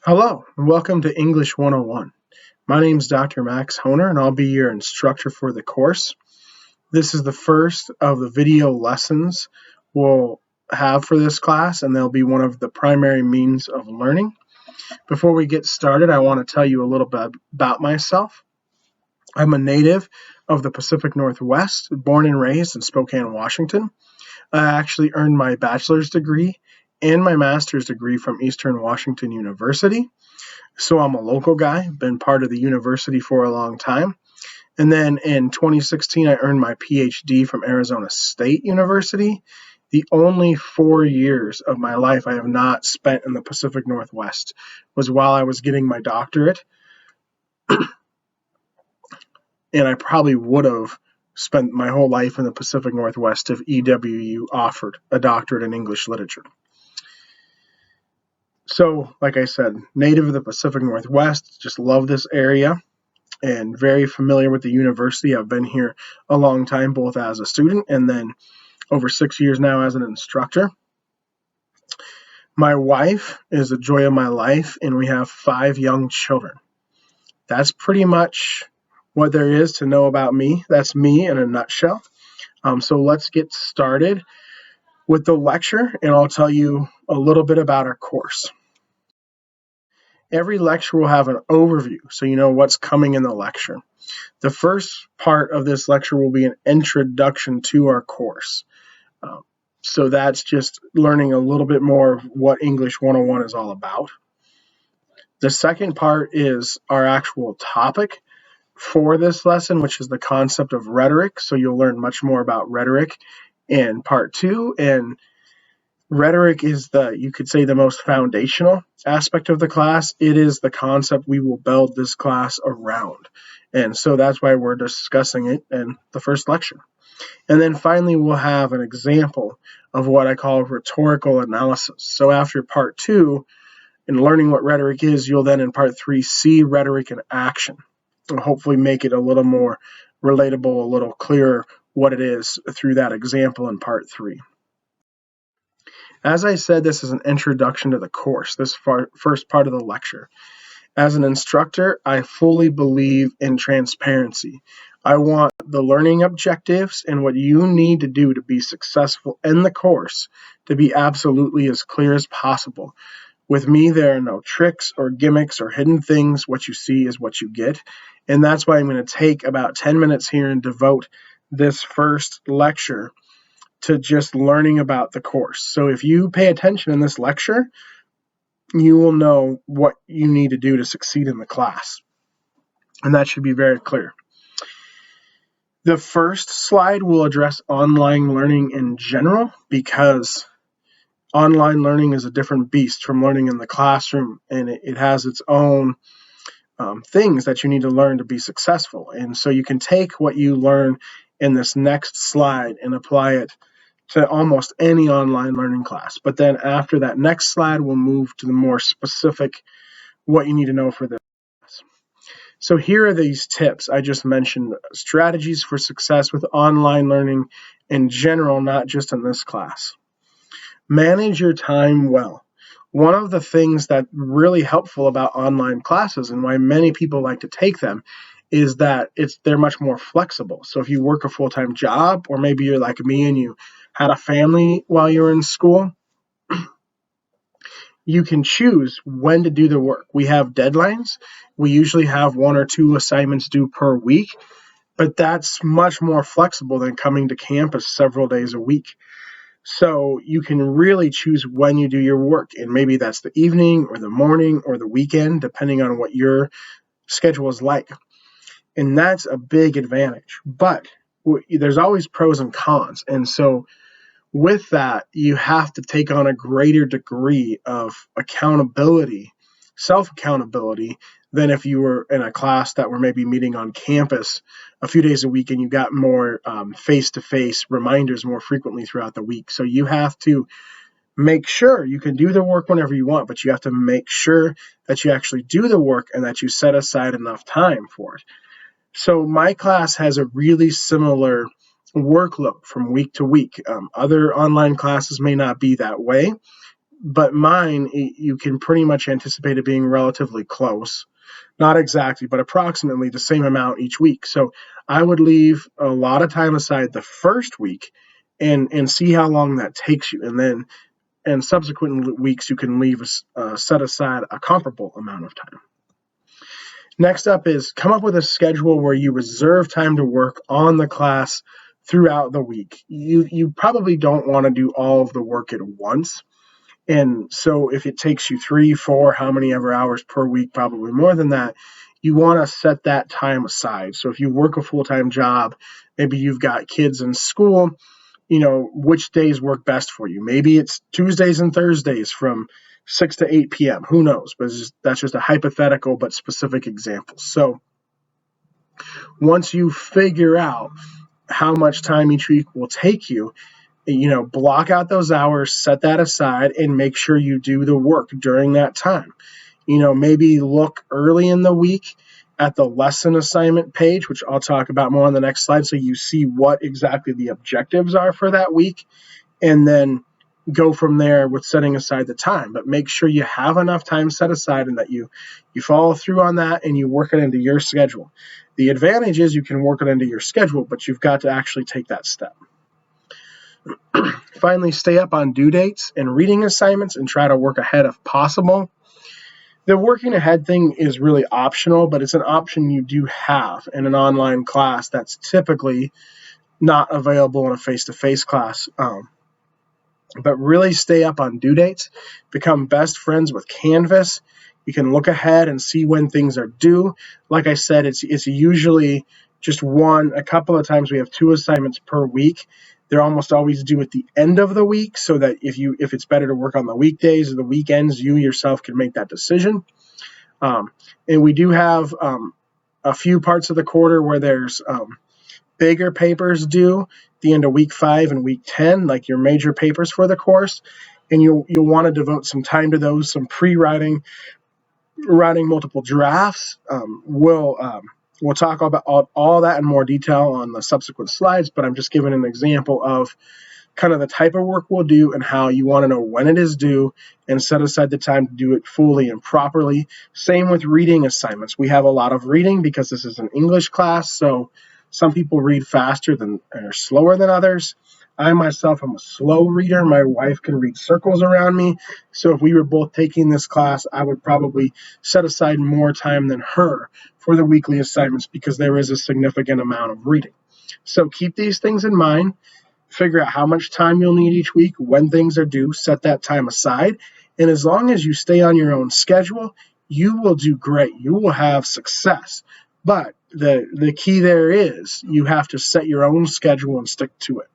Hello, and welcome to English 101. My name is Dr. MHohner, and I'll be your instructor for the course. This is the first of the video lessons we'll have for this class, and they'll be one of the primary means of learning. Before we get started, I want to tell you a little bit about myself. I'm a native of the Pacific Northwest, born and raised in Spokane, Washington. I actually earned my bachelor's degree and my master's degree from Eastern Washington University. So I'm a local guy, been part of the university for a long time. And then in 2016, I earned my PhD from Arizona State University. The only 4 years of my life I have not spent in the Pacific Northwest was while I was getting my doctorate. And I probably would have spent my whole life in the Pacific Northwest if EWU offered a doctorate in English literature. So, like I said, native of the Pacific Northwest, just love this area and very familiar with the university. I've been here a long time, both as a student and then over 6 years now as an instructor. My wife is the joy of my life, and we have 5 young children. That's pretty much what there is to know about me. That's me in a nutshell. So let's get started with the lecture, and I'll tell you a little bit about our course. Every lecture will have an overview, so you know what's coming in the lecture. The first part of this lecture will be an introduction to our course. So that's just learning a little bit more of what English 101 is all about. The second part is our actual topic for this lesson, which is the concept of rhetoric. So you'll learn much more about rhetoric in part 2. And rhetoric is you could say, the most foundational aspect of the class. It is the concept we will build this class around. And so that's why we're discussing it in the first lecture. And then finally, we'll have an example of what I call rhetorical analysis. So after part 2, in learning what rhetoric is, you'll then in part 3 see rhetoric in action. And hopefully make it a little more relatable, a little clearer what it is through that example in part 3. As I said, this is an introduction to the course, this first part of the lecture. As an instructor, I fully believe in transparency. I want the learning objectives and what you need to do to be successful in the course to be absolutely as clear as possible. With me, there are no tricks or gimmicks or hidden things. What you see is what you get. And that's why I'm going to take about 10 minutes here and devote this first lecture to just learning about the course. So if you pay attention in this lecture, you will know what you need to do to succeed in the class. And that should be very clear. The first slide will address online learning in general, because online learning is a different beast from learning in the classroom, and it has its own things that you need to learn to be successful. And so you can take what you learn in this next slide and apply it to almost any online learning class. But then after that next slide, we'll move to the more specific, what you need to know for this class. So here are these tips I just mentioned, strategies for success with online learning in general, not just in this class. Manage your time well. One of the things that's really helpful about online classes and why many people like to take them is that they're much more flexible. So if you work a full-time job, or maybe you're like me and you had a family while you were in school, you can choose when to do the work. We have deadlines. We usually have 1 or 2 assignments due per week, but that's much more flexible than coming to campus several days a week. So you can really choose when you do your work, and maybe that's the evening or the morning or the weekend, depending on what your schedule is like. And that's a big advantage. But there's always pros and cons. And so with that, you have to take on a greater degree of accountability, self-accountability, than if you were in a class that were maybe meeting on campus a few days a week and you got more face-to-face reminders more frequently throughout the week. So you have to make sure you can do the work whenever you want, but you have to make sure that you actually do the work and that you set aside enough time for it. So my class has a really similar workload from week to week. Other online classes may not be that way. but mine, you can pretty much anticipate it being relatively close. Not exactly, but approximately the same amount each week. So I would leave a lot of time aside the first week and see how long that takes you. And then in subsequent weeks, you can set aside a comparable amount of time. Next up is come up with a schedule where you reserve time to work on the class throughout the week. You probably don't want to do all of the work at once. And so if it takes you 3, 4, how many ever hours per week, probably more than that, you want to set that time aside. So if you work a full-time job, maybe you've got kids in school, which days work best for you. Maybe it's Tuesdays and Thursdays from 6 to 8 p.m. Who knows? But that's just a hypothetical but specific example. So once you figure out how much time each week will take you, block out those hours, set that aside, and make sure you do the work during that time. Maybe look early in the week at the lesson assignment page, which I'll talk about more on the next slide, so you see what exactly the objectives are for that week, and then go from there with setting aside the time. But make sure you have enough time set aside and that you follow through on that and you work it into your schedule. The advantage is you can work it into your schedule, but you've got to actually take that step. Finally, stay up on due dates and reading assignments and try to work ahead if possible. The working ahead thing is really optional, but it's an option you do have in an online class that's typically not available in a face-to-face class. But really stay up on due dates, become best friends with Canvas. You can look ahead and see when things are due. Like I said, it's usually just a couple of times we have 2 assignments per week. They're almost always due at the end of the week, so that if it's better to work on the weekdays or the weekends, you yourself can make that decision. And we do have a few parts of the quarter where there's bigger papers due the end of week 5 and week 10, like your major papers for the course, and you'll want to devote some time to those, some pre-writing, writing multiple drafts. We'll talk about all that in more detail on the subsequent slides, but I'm just giving an example of kind of the type of work we'll do and how you want to know when it is due and set aside the time to do it fully and properly. Same with reading assignments. We have a lot of reading because this is an English class, so some people read faster or slower than others. I myself am a slow reader. My wife can read circles around me. So if we were both taking this class, I would probably set aside more time than her for the weekly assignments because there is a significant amount of reading. So keep these things in mind. Figure out how much time you'll need each week, when things are due, set that time aside. And as long as you stay on your own schedule, you will do great. You will have success. But the key there is you have to set your own schedule and stick to it.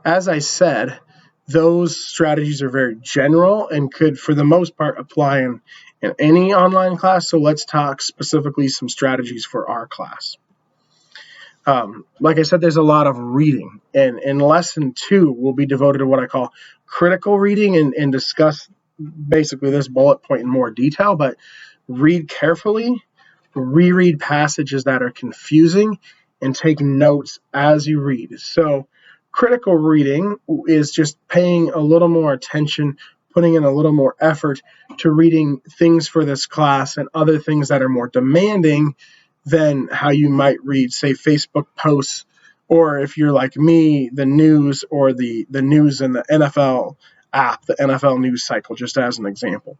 As I said, those strategies are very general and could, for the most part, apply in any online class. So let's talk specifically some strategies for our class. Like I said, there's a lot of reading, and in lesson 2, we'll be devoted to what I call critical reading and discuss basically this bullet point in more detail, but read carefully, reread passages that are confusing, and take notes as you read. So critical reading is just paying a little more attention, putting in a little more effort to reading things for this class and other things that are more demanding than how you might read, say, Facebook posts, or if you're like me, the news or the news in the NFL app, the NFL news cycle, just as an example.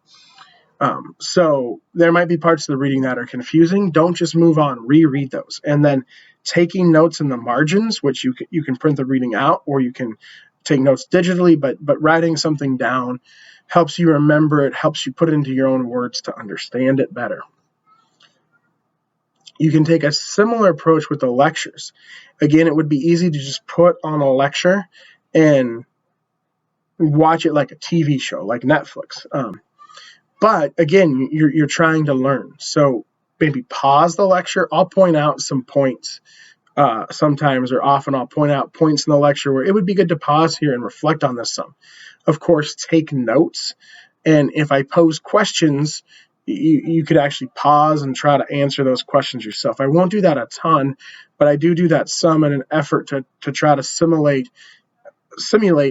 So there might be parts of the reading that are confusing. Don't just move on, reread those. And then taking notes in the margins, which you can print the reading out or you can take notes digitally, but writing something down helps you remember it, helps you put it into your own words to understand it better. You can take a similar approach with the lectures. Again, it would be easy to just put on a lecture and watch it like a TV show, like Netflix. But again, you're trying to learn. So maybe pause the lecture. I'll point out some points sometimes, or often I'll point out points in the lecture where it would be good to pause here and reflect on this some. Of course, take notes. And if I pose questions, you could actually pause and try to answer those questions yourself. I won't do that a ton, but I do that some in an effort to try to simulate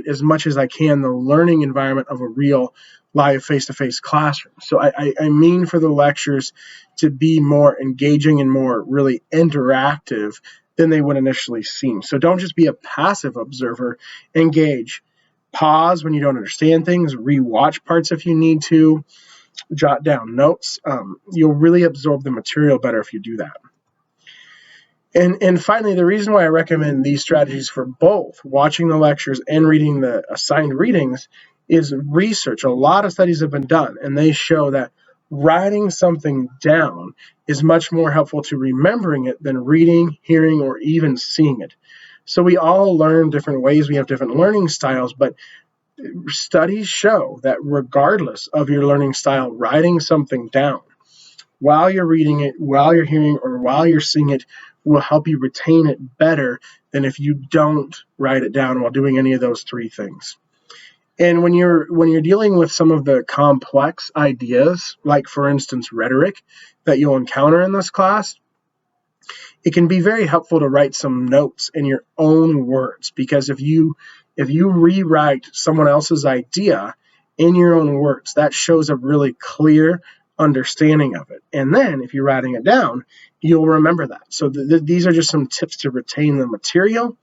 as much as I can the learning environment of a real live face-to-face classroom. So I mean for the lectures to be more engaging and more really interactive than they would initially seem. So don't just be a passive observer, engage. Pause when you don't understand things, rewatch parts if you need to, jot down notes. You'll really absorb the material better if you do that. And finally, the reason why I recommend these strategies for both watching the lectures and reading the assigned readings is research. A lot of studies have been done, and they show that writing something down is much more helpful to remembering it than reading, hearing, or even seeing it. So we all learn different ways. We have different learning styles, but studies show that regardless of your learning style, writing something down while you're reading it, while you're hearing, or while you're seeing it will help you retain it better than if you don't write it down while doing any of those three things. And when you're dealing with some of the complex ideas, like for instance rhetoric, that you'll encounter in this class, it can be very helpful to write some notes in your own words, because if you rewrite someone else's idea in your own words, that shows a really clear understanding of it. And then if you're writing it down, you'll remember that. So these are just some tips to retain the material.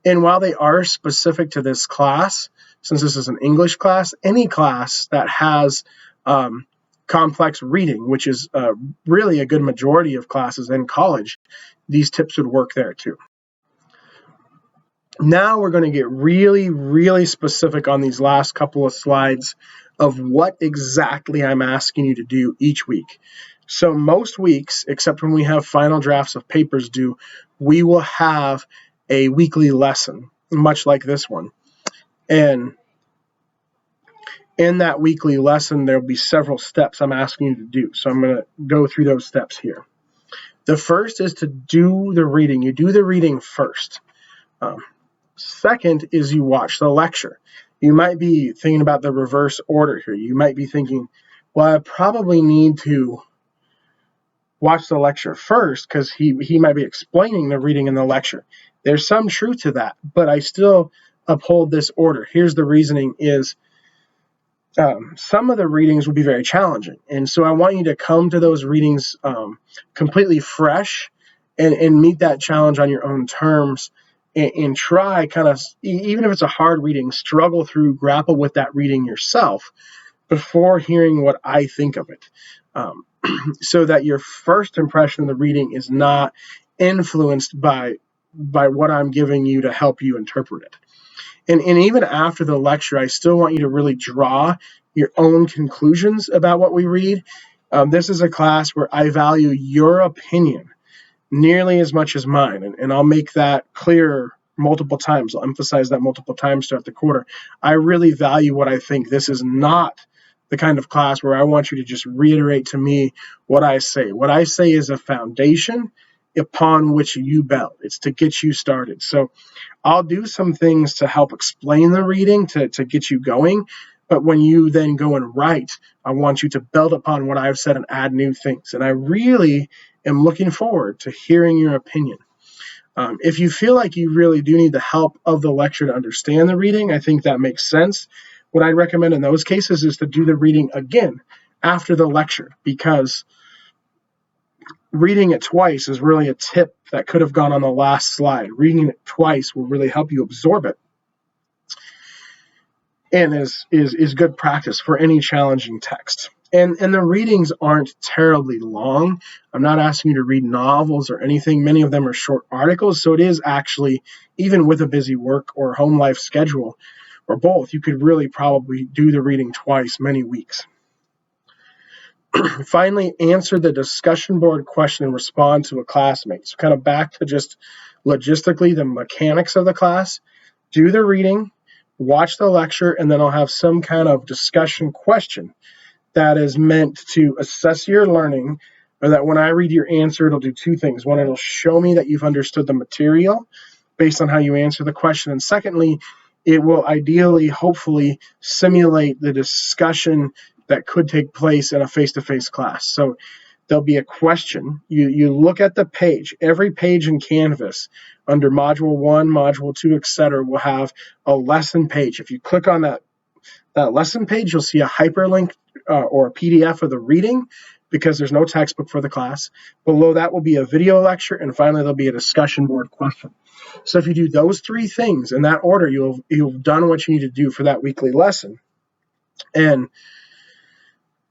And while they are specific to this class, since this is an English class, any class that has complex reading, which is really a good majority of classes in college, these tips would work there too. Now we're going to get really, really specific on these last couple of slides of what exactly I'm asking you to do each week. So most weeks, except when we have final drafts of papers due, we will have a weekly lesson, much like this one. And in that weekly lesson, there'll be several steps I'm asking you to do. So I'm going to go through those steps here. The first is to do the reading. You do the reading first. Second is you watch the lecture. You might be thinking about the reverse order here. You might be thinking, well, I probably need to watch the lecture first because he might be explaining the reading in the lecture. There's some truth to that, but I still uphold this order. Here's the reasoning is some of the readings will be very challenging. And so I want you to come to those readings completely fresh and meet that challenge on your own terms and try kind of, even if it's a hard reading, struggle through, grapple with that reading yourself before hearing what I think of it. So that your first impression of the reading is not influenced by what I'm giving you to help you interpret it. And even after the lecture, I still want you to really draw your own conclusions about what we read. This is a class where I value your opinion nearly as much as mine, and I'll make that clear multiple times. I'll emphasize that multiple times throughout the quarter. I really value what I think. This is not the kind of class where I want you to just reiterate to me what I say. What I say is a foundation upon which you build. It's to get you started. So I'll do some things to help explain the reading to get you going. But when you then go and write, I want you to build upon what I've said and add new things. And I really am looking forward to hearing your opinion. If you feel like you really do need the help of the lecture to understand the reading, I think that makes sense. What I recommend in those cases is to do the reading again after the lecture, because reading it twice is really a tip that could have gone on the last slide. Reading it twice will really help you absorb it and is good practice for any challenging text. And the readings aren't terribly long. I'm not asking you to read novels or anything. Many of them are short articles, so it is actually, even with a busy work or home life schedule, or both, you could really probably do the reading twice, many weeks. Finally, answer the discussion board question and respond to a classmate. So kind of back to just logistically the mechanics of the class. Do the reading, watch the lecture, and then I'll have some kind of discussion question that is meant to assess your learning, or that when I read your answer, it'll do two things. One, it'll show me that you've understood the material based on how you answer the question. And secondly, it will ideally, hopefully, simulate the discussion that could take place in a face-to-face class. So there'll be a question. You look at the page. Every page in Canvas under Module 1, Module 2, etc. will have a lesson page. If you click on that lesson page, you'll see a hyperlink or a PDF of the reading, because there's no textbook for the class. Below that will be a video lecture, and finally there'll be a discussion board question. So if you do those three things in that order, you've done what you need to do for that weekly lesson. And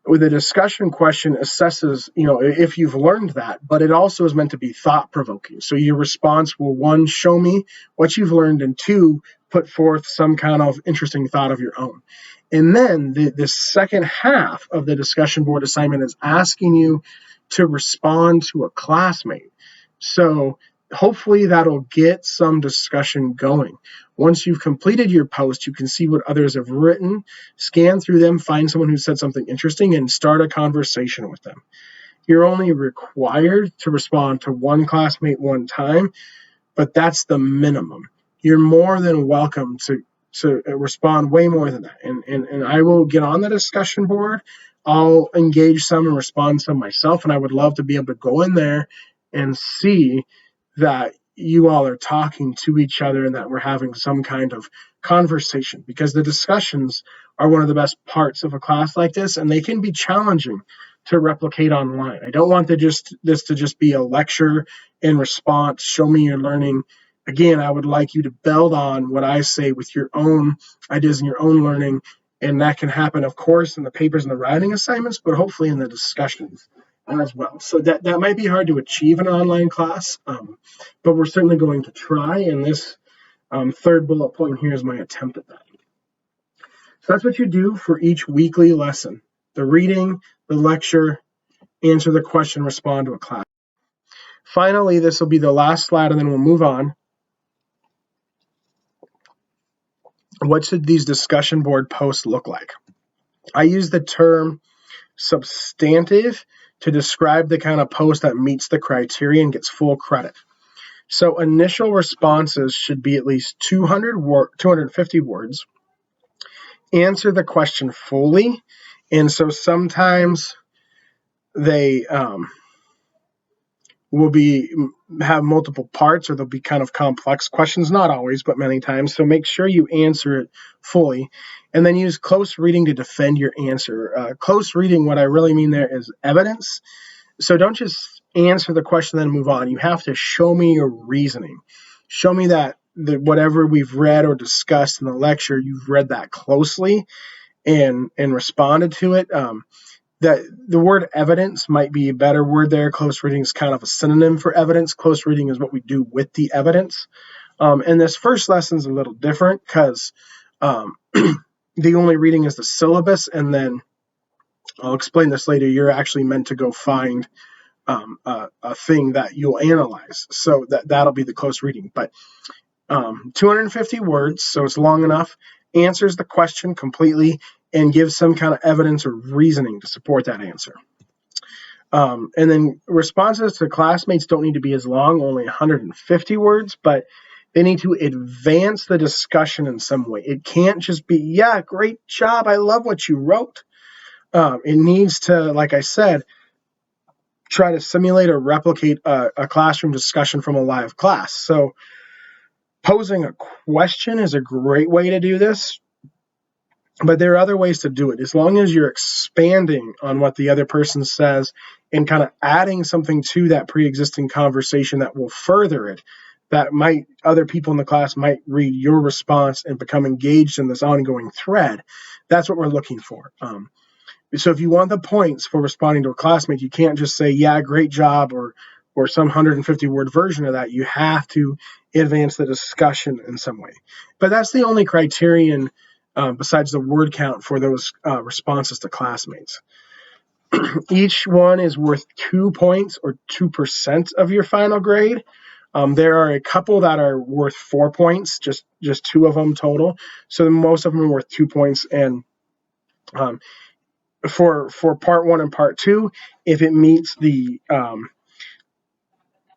with a discussion question assesses, if you've learned that, but it also is meant to be thought-provoking. So your response will, one, show me what you've learned, and two, put forth some kind of interesting thought of your own. And then the second half of the discussion board assignment is asking you to respond to a classmate. So hopefully that'll get some discussion going. Once you've completed your post, you can see what others have written, scan through them, find someone who said something interesting, and start a conversation with them. You're only required to respond to one classmate one time, but that's the minimum. You're more than welcome to respond way more than that. And I will get on the discussion board. I'll engage some and respond some myself, and I would love to be able to go in there and see that you all are talking to each other and that we're having some kind of conversation, because the discussions are one of the best parts of a class like this, and they can be challenging to replicate online. I don't want this to just be a lecture and response, show me your learning. Again, I would like you to build on what I say with your own ideas and your own learning, and that can happen, of course, in the papers and the writing assignments, but hopefully in the discussions as well. So that might be hard to achieve in an online class, but we're certainly going to try, and this third bullet point here is my attempt at that. So that's what you do for each weekly lesson: the reading, the lecture, answer the question, respond to a class. Finally, this will be the last slide, and then we'll move on. What should these discussion board posts look like? I use the term substantive to describe the kind of post that meets the criteria and gets full credit. So initial responses should be at least 250 words. Answer the question fully. And so sometimes they will have multiple parts, or they'll be kind of complex questions, not always, but many times. So make sure you answer it fully, and then use close reading to defend your answer. Close reading, what I really mean there is evidence. So don't just answer the question then move on. You have to show me your reasoning. Show me that whatever we've read or discussed in the lecture, you've read that closely and responded to it. The word evidence might be a better word there. Close reading is kind of a synonym for evidence. Close reading is what we do with the evidence. And this first lesson is a little different because the only reading is the syllabus, and then I'll explain this later. You're actually meant to go find a thing that you'll analyze. So that'll be the close reading. But 250 words, so it's long enough, answers the question completely, and gives some kind of evidence or reasoning to support that answer. And then responses to classmates don't need to be as long, only 150 words, but they need to advance the discussion in some way. It can't just be, yeah, great job, I love what you wrote. It needs to, like I said, try to simulate or replicate a classroom discussion from a live class. So posing a question is a great way to do this, but there are other ways to do it. As long as you're expanding on what the other person says and kind of adding something to that pre-existing conversation that will further it, other people in the class might read your response and become engaged in this ongoing thread. That's what we're looking for. So if you want the points for responding to a classmate, you can't just say, yeah, great job, or some 150-word version of that. You have to advance the discussion in some way. But that's the only criterion besides the word count for those responses to classmates. Each one is worth 2 points or 2% of your final grade. There are a couple that are worth 4 points, just 2 of them total. So most of them are worth 2 points. And for part 1 and part 2, if it meets the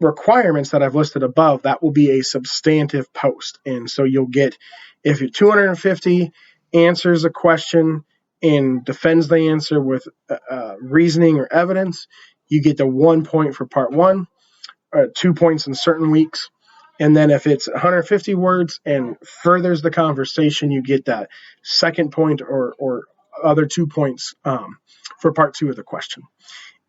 requirements that I've listed above, that will be a substantive post. And so you'll get, if you're 250 answers a question and defends the answer with reasoning or evidence, you get the 1 point for part 1, 2 points in certain weeks. And then if it's 150 words and furthers the conversation, you get that second point or other 2 points for part 2 of the question.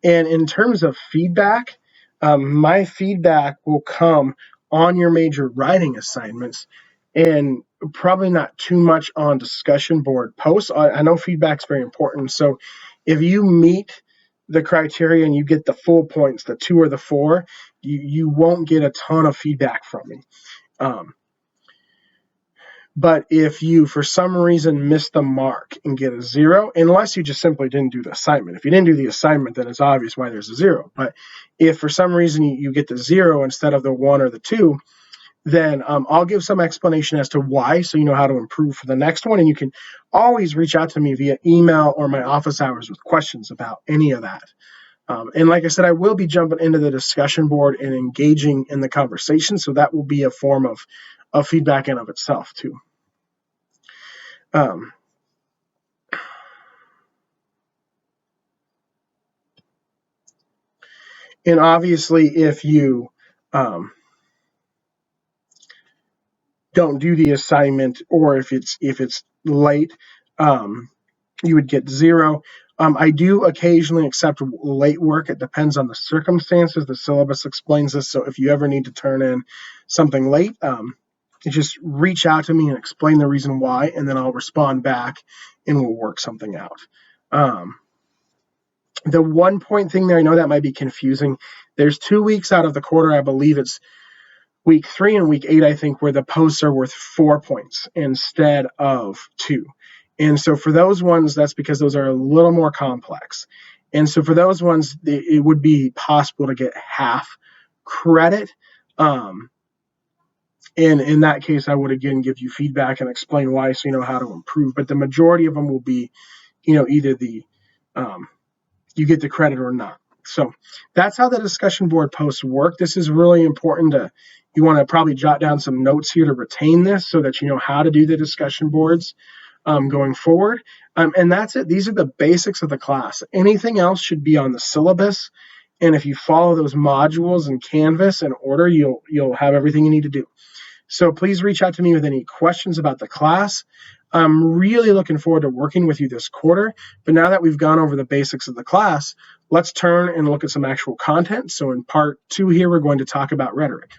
And in terms of feedback, my feedback will come on your major writing assignments and probably not too much on discussion board posts. I know feedback's very important. So if you meet the criteria and you get the full points, the 2 or the 4, you won't get a ton of feedback from me. But if you, for some reason, miss the mark and get a 0, unless you just simply didn't do the assignment. If you didn't do the assignment, then it's obvious why there's a 0. But if for some reason you get the 0 instead of the 1 or the 2, then I'll give some explanation as to why, so you know how to improve for the next one. And you can always reach out to me via email or my office hours with questions about any of that. And like I said, I will be jumping into the discussion board and engaging in the conversation, so that will be a form of feedback in of itself too. And obviously, if you don't do the assignment, or if it's late, you would get 0. I do occasionally accept late work. It depends on the circumstances. The syllabus explains this. So if you ever need to turn in something late, you just reach out to me and explain the reason why, and then I'll respond back and we'll work something out. The 1 point thing there, I know that might be confusing. There's 2 weeks out of the quarter, I believe it's week 3 and week 8, I think, where the posts are worth 4 points instead of 2. And so for those ones, that's because those are a little more complex. And so for those ones, it would be possible to get half credit. And in that case, I would again give you feedback and explain why, so you know how to improve. But the majority of them will be, either the you get the credit or not. So that's how the discussion board posts work. This is really important. You want to probably jot down some notes here to retain this, so that you know how to do the discussion boards going forward. And that's it. These are the basics of the class. Anything else should be on the syllabus. And if you follow those modules in Canvas in order, you'll have everything you need to do. So please reach out to me with any questions about the class. I'm really looking forward to working with you this quarter. But now that we've gone over the basics of the class, let's turn and look at some actual content. So in part 2 here, we're going to talk about rhetoric.